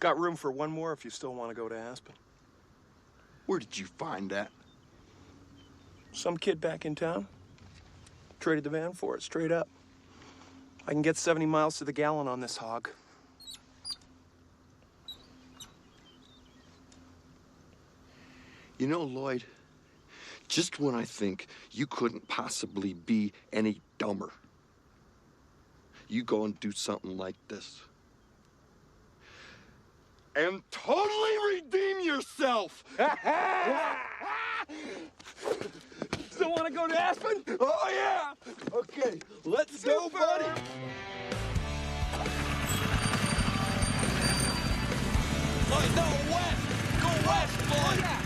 Got room for one more if you still want to go to Aspen. Where did you find that? Some kid back in town. Traded the van for it, straight up. I can get 70 miles to the gallon on this hog. You know, Lloyd, just when I think you couldn't possibly be any dumber, you go and do something like this. And totally redeem yourself! Still want to go to Aspen? Oh, yeah! Okay, let's go, buddy! Lloyd, no, west! Go west, Lloyd!